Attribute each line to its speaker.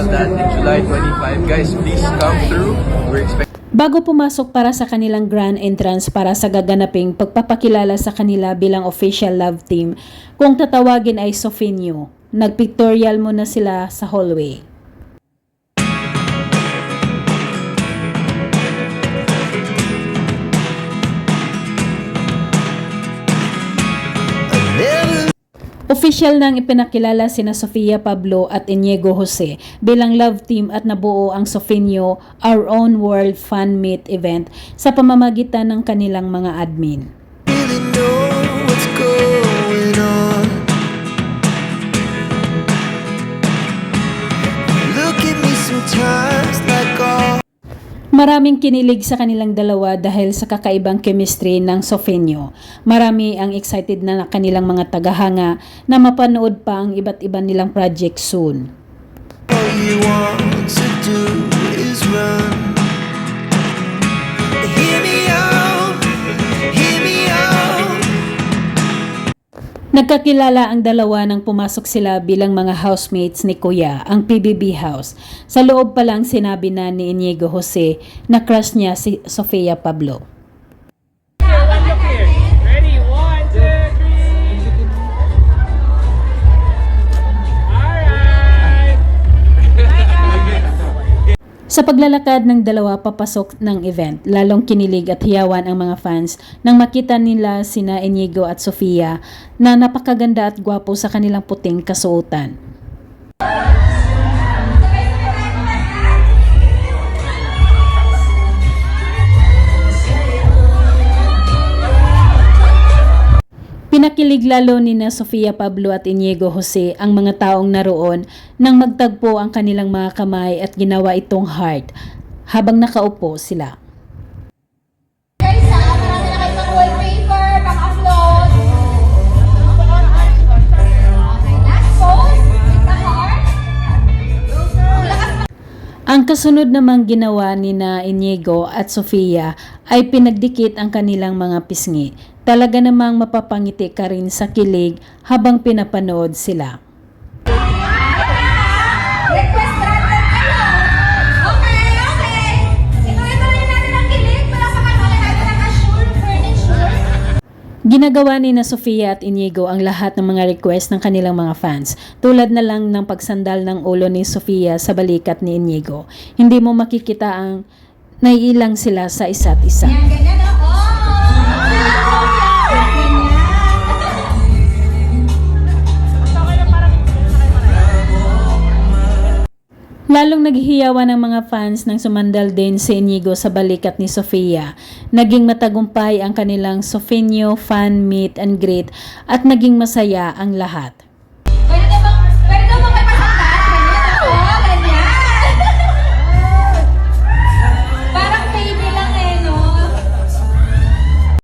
Speaker 1: about that in July 25. Guys, please come through. We're expecting.
Speaker 2: Bago pumasok para sa kanilang grand entrance para sa gaganaping pagpapakilala sa kanila bilang official love team, kung tatawagin ay Sofinio, nagpictorial muna sila sa hallway. Official nang ipinakilala sina Sofia Pablo at Inigo Jose bilang love team at nabuo ang Sofinio Our Own World Fan Meet event sa pamamagitan ng kanilang mga admin.
Speaker 3: Really know what's going on. Look at me sometimes like all.
Speaker 2: Maraming kinilig sa kanilang dalawa dahil sa kakaibang chemistry ng Sofinio. Marami ang excited na kanilang mga tagahanga na mapanood pa ang iba't iba nilang project soon.
Speaker 3: All you want to do is run. Hear me out, hear me out.
Speaker 2: Nagkakilala ang dalawa nang pumasok sila bilang mga housemates ni Kuya, ang PBB House. Sa loob pa lang sinabi na ni Inigo Jose na crush niya si Sofia Pablo.
Speaker 4: Ready? 1, 2, 3. Alright.
Speaker 2: Sa paglalakad ng dalawa papasok ng event, lalong kinilig at hiyawan ang mga fans nang makita nila sina Inigo at Sofia na napakaganda at gwapo sa kanilang puting kasuotan. Pinakilig lalo ni na Sofia Pablo at Inigo Jose ang mga taong naroon nang magtagpo ang kanilang mga kamay at ginawa itong heart habang nakaupo sila.
Speaker 5: Guys, marami na kayo pang wallpaper, pang-upload. Okay, last pose with the heart. Ang lakas pa.
Speaker 2: Ang kasunod namang ginawa ni na Inigo at Sofia ay pinagdikit ang kanilang mga pisngi. Talaga namang mapapangiti ka rin sa kilig habang pinapanood sila.
Speaker 5: Request natin kayo. Okay. Ituloy pa rin natin ang kilig. Palakpakan mo natin ang Assure Furniture.
Speaker 2: Ginagawa ni na Sofia at Inigo ang lahat ng mga request ng kanilang mga fans, tulad na lang ng pagsandal ng ulo ni Sofia sa balikat ni Inigo. Hindi mo makikita ang naiilang sila sa isa't isa.
Speaker 5: Yan, ganyan o.
Speaker 2: Lalong naghihiyawan ng mga fans nang sumandal din si Inigo sa balikat ni Sofia. Naging matagumpay ang kanilang Sofinio fan meet and greet at naging masaya ang lahat.